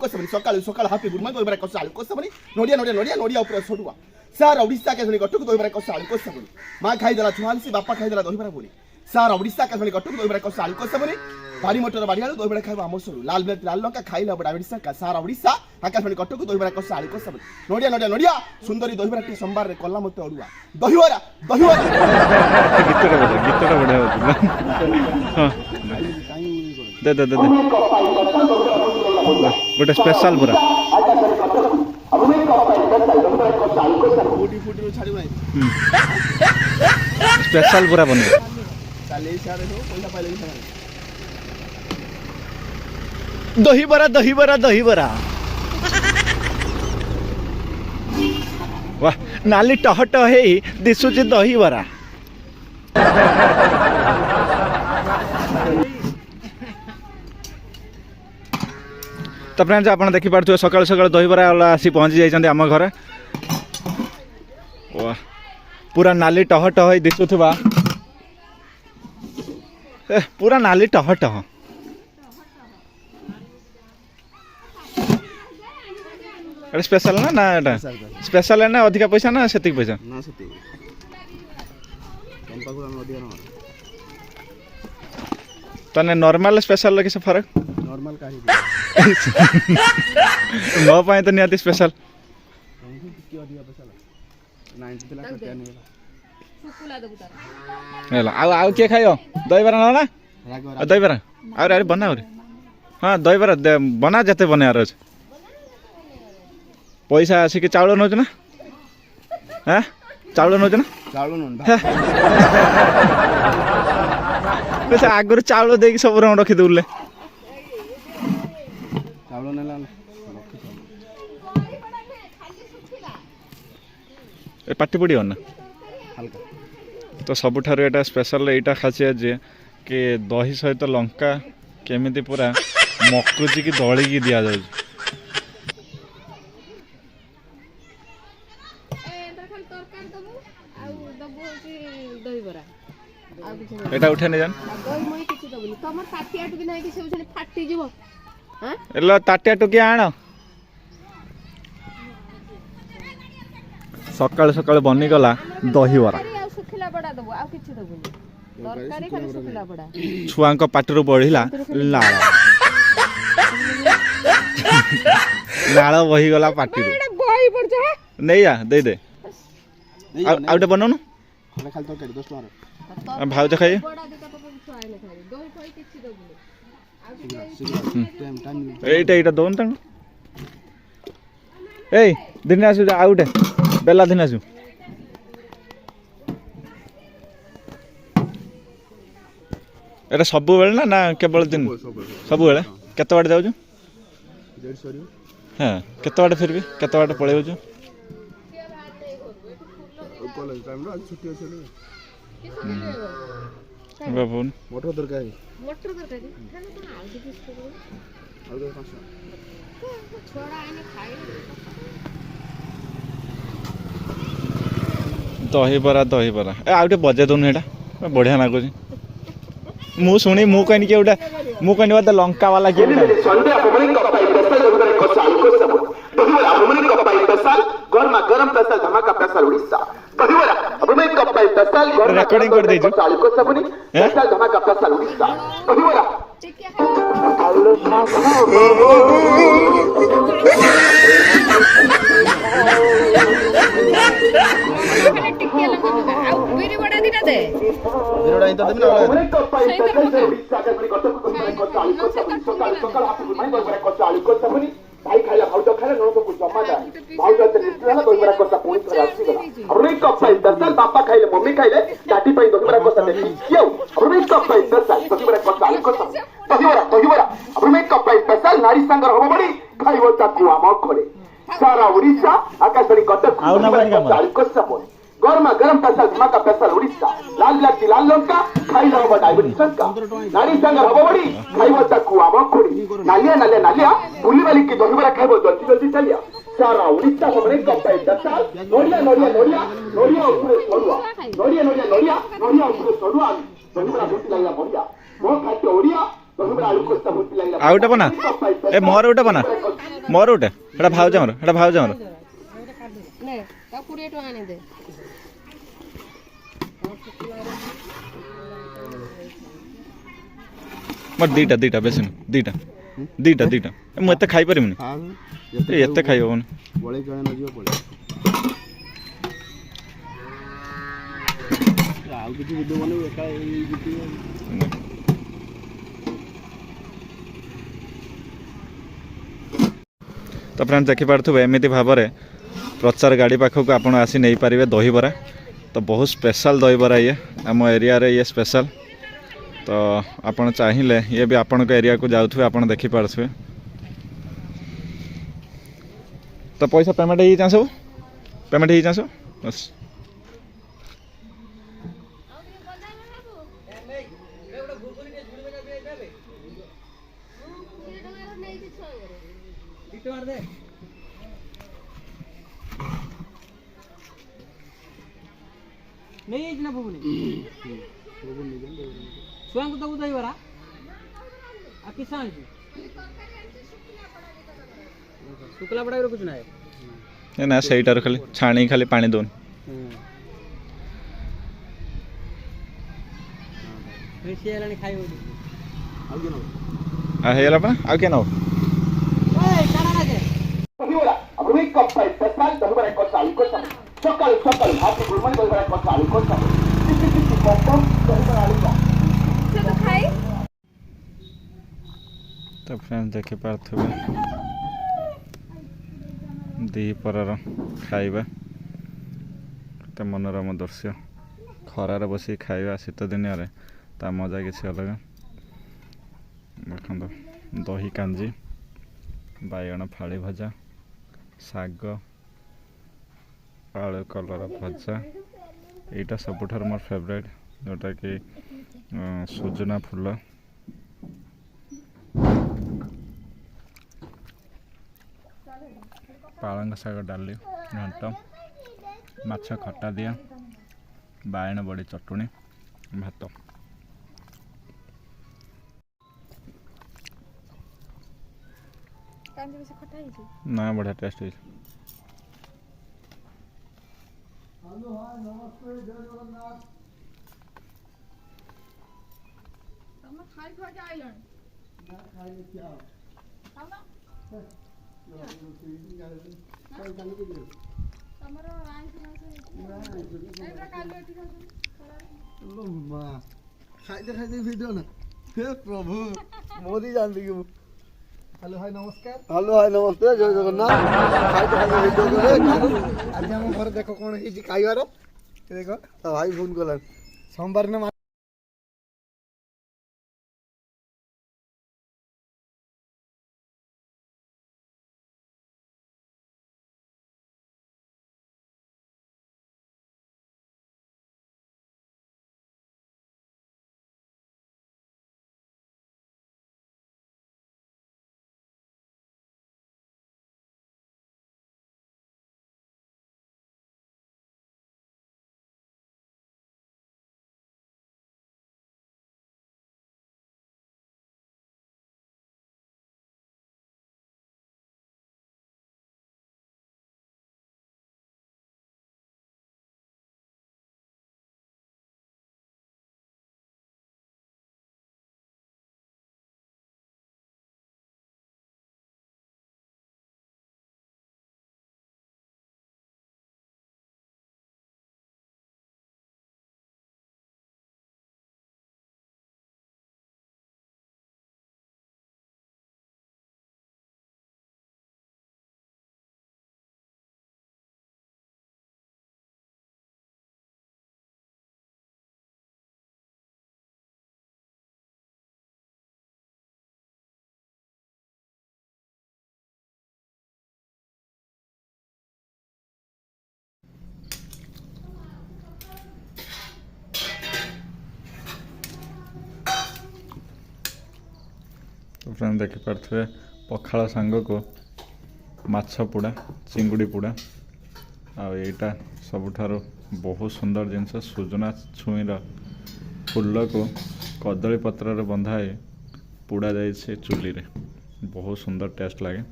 कसबनी सकाळ सकाळ हापी गुरमा दहीबरा कसा आलू कसबनी नोडिया नोडिया नोडिया नोडिया ऊपर सडुआ सारा ओडिसा के धनी गटक दहीबरा कसा आलू कसबनी मां खाई देला छुआलसी बापा खाई देला दहीबरा बोली सारा ओडिसा के धनी गटक दहीबरा कसा आलू कसबनी बारी मोटर बाड़ी आलू दहीबरा खाइबा हमसरु लाल बेत लाल लंका खाइला बडा ओडिसा का सारा ओडिसा आकाशवाणी गटक दहीबरा कसा आलू कसबनी नोडिया नोडिया नोडिया सुंदरी दहीबरा टी सोमवार रे कला मते अडुआ दहीबरा दहीबरा गीतटा बढ़िया हां दे दे दे गोटे स्पेशल पूरा स्पेशल पूरा बने दही बरा दही बरा दही बरा वाह नाली टह टह दिशुची दही बरा तो फ्रेंड्स आप देखी पार्थे सकाल सकाल दहीबरा वाला आसी पहुँची जाइए आम घर पूरा नाली टह टह दिशुवा पूरा नाली टह टह स्पेशल ना ना एटा स्पेशल है ना अधिका पैसा ना सेतिक पैसा ना सेतिक कम पागुरा न दिया न तने नॉर्मल स्पेशल किस फरक नॉर्मल काहे मो पाए तो नियाती स्पेशल की अधिका पैसा 90 लाख रुपया नहीं सुकुला दबु तार हेला आ के खायो दहीबरा ना दहीबरा अरे बना रे हां दहीबरा बना जते बने यार पैसा आसिक चाउल नौच ना हाँ चाउल नौच ना चाउल पैसा आगर चाउल दे सब रंग रखी दूले चाउल नेला ए पाटी पड़ियो ना हल्का तो सबुठार एटा स्पेशल एटा खासियत जे कि दही सहित लंका केमिति पूरा मकुची की दली की दिया जाय एटा उठे ने जान तमर ताटिया टुकी नाही कि सब फाटी जीवो हां एला ताटिया टुकी आण सकाळ सकाळ बनी गला दही बरा सुखिला बडा दबो आ किछि दबो तरकारी खाली सुखिला बडा छुआ को पाटरू बढ़िला लाळ लाळ बही गला पाटी एटा बही पड़ जा नहीं आ दे दे आउटे बननु खाली तरकारी 10 टका भाउज खाइए बडा दिका पपा छुआइले खाइ दही खइ किछि दबो आ एटा एटा दोन तण ए दिन आसु आउटे बेला दिन आसु एटा सब बेले ना ना केवल दिन सब बेले केते बाटे जाउ 150 हां केते बाटे फिर भी केते बाटे पळेउ छु कॉलेज टाइम रो छुट्टी होले बाबून मटर तरकारी खाना कोन आउ दिस करो आउ दे 5 छोड़ा आने खाइ दही बरा ए आउटे बजे दोन हेटा बढ़िया लागो मु सुनी मु कहनी के उडा मु कहनी बता लंका वाला के संडे अपमनी कपाई स्पेशल उधर कोसा को सब दहीबरा अपमनी कपाई स्पेशल गरमा गरम स्पेशल धमाका स्पेशल उड़ीसा दहीबरा अपमनी कपाई स्पेशल गरमा रिकॉर्डिंग कर देजो को सबनी स्पेशल धमाका स्पेशल उड़ीसा दहीबरा टिकिया लगा आ बिरी बडा दिना दे बिरोडा इंत देबी ना अपमनी कपाई स्पेशल उड़ीसा के बनी कटक कोसा को सबनी सकाल सकाल हाथ माई दहीबरा कोसा को सबनी भाई खाइला भाउज खाइला नणो को जमा जा भाउज ते निस्त्रा दहीबरा कोसा पुणी कर आसी गला अपमनी कपाई स्पेशल बापा खाइले मम्मी खाइले दादी पई दहीबरा कोसा देखि क्यों अपमनी कपाई स्पेशल दहीबरा कोसा दहीबरा अपमनी कपाई स्पेशल नारी संगर हो बड़ी खाइबो ताकू आम करे सारा उड़ीसा आकाशवाणी कटक कोसा गरमा गरम स्पेशल धमाका स्पेशल उड़ीसा लाल लाल लाल लंका खाइला हो डायबिटीज का नारी संगर हो बड़ी खाइबो ताकू आम करे नालिया नालिया नालिया बुली वाली की दहीबरा खाइबो जल्दी जल्दी चलिया सारा उड़ीसा सबरे कपाई स्पेशल नोडिया नोडिया नोडिया नोडिया ऊपर सडुआ नोडिया नोडिया नोडिया नोडिया ऊपर सडुआ दहीबरा रोटी लागला बढ़िया मो खाते ओडिया ଦହିବରା ଆଳୁ କଷା ଭୋଜି ଲାଗିଲା ଆଉ ଗୋଟେ ବନା ଏ ମୋର ଗୋଟେ ବନା ମୋର ଗୋଟେ ଏଟା ଭାଉଜ ଆମର ଏଟା ଭାଉଜ ଆମର ନେ ତା 20 ଟଙ୍କା ଆଣି ଦେ ମୋର ଦିଟା ବେଶୀ ନୁହଁ ଦିଟା ମୁଁ ଏତେ ଖାଇପାରିବିନି ଏତେ ଖାଇ ହବନି ବଳେଇ ଜଣେ ନ ଯିବ ପଳେଇ ଆଉ କିଛି ଭିଡ଼ିଓ ବନେଇବୁ ଏକା ଏଇ ତ ଫ୍ରେଣ୍ଡ ଦେଖିପାରୁଥିବେ ଏମିତି ଭାବରେ ପ୍ରଚାର ଗାଡ଼ି ପାଖକୁ ଆପଣ ଆସି ନେଇପାରିବେ ଦହିବରା ତ ବହୁତ ସ୍ପେଶାଲ ଦହିବରା ଇଏ ଆମ ଏରିଆରେ ଇଏ ସ୍ପେଶାଲ ତ ଆପଣ ଚାହିଁଲେ ଇଏ ବି ଆପଣଙ୍କ ଏରିଆକୁ ଯାଉଥିବେ ଆପଣ ଦେଖିପାରୁଥିବେ ତ ପଇସା ପେମେଣ୍ଟ ହେଇଯାଏ ସବୁ ବସ୍ नहीं ना बबुनी छुआ को दबु दहीबरा आ किसान शुक्ला पड़ा कुछ ना ना ସେଇଟାରୁ ଖାଲି ଛାଣି ଖାଲି ପାଣି ଦଉନି सी हेलानी खाई हो ହେଇଗଲା ପା ଆଉ କିଏ ନବ ओए काना लागे ଦହିବରା ଆମର ଏକ କପ୍ ପାଇଁ ସ୍ପେଶାଲ ଦହିବରା କଷା ଆଳୁ କଷା ସକାଳୁ ହାପି ଗୁଡମର୍ଣ୍ଣିଂ ଦହିବରା କଷା ଆଳୁ କଷା ଦହିବରା ଆଳୁ କଷା ତ ଫ୍ରେଣ୍ଡ ଦେଖିପାରୁଥିବେ ଦ୍ୱିପହରର ଖାଇବା କେତେ ମନୋରମ ଦୃଶ୍ୟ ଖରାରେ ବସିକି ଖାଇବା ଶୀତ ଦିନରେ ତା ମଜା କିଛି ଅଲଗା ଦେଖନ୍ତୁ ଦହି କାଞ୍ଜି ବାଇଗଣ ଫାଳି ଭଜା ଶାଗ ଆଳୁ କଲରା ଭଜା ଏଇଟା ସବୁଠାରୁ ମୋର ଫେଭରାଇଟ୍ ଯେଉଁଟାକି ସୁଜନା ଫୁଲ ପାଳଙ୍ଗ ଶାଗ ଡାଲି ଘାଣ୍ଟ ମାଛ ଖଟା ଦିଆ ବାଇଗଣ ବଡ଼ି ଚଟୁଣି ଭାତ ନା ବଢ଼ିଆ ଟେଷ୍ଟ ହେଇଛି ଖାଇते ଭିଡ଼ିଓ ନା हे प्रभु मोदी जानती कि हेलो भाई नमस्ते जय जगन्नाथ खाइते भिडियो आज आम घर देख कौन है खाइबार देख तो भाई फोन कला सोमवार न फ्रेंड देखिपे पखाड़ सांग को माछ पोड़ा चिंगुड़ी पोड़ा आईटा सबुठार बहुत सुंदर जिनस सुजना छुईर फुल को कदली पत्र बंधाई पोड़ा जाए से चुली रे बहुत सुंदर टेस्ट लगे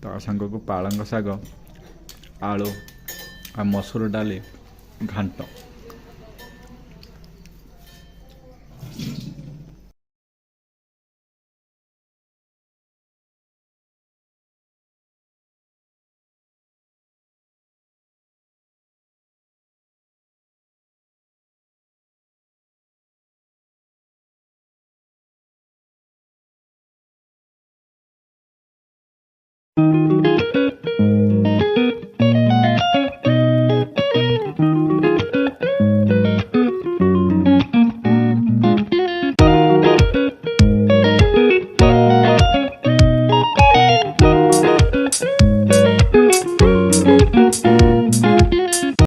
ता सांग को पालंग शाग आलू आ मसूर डाली घांट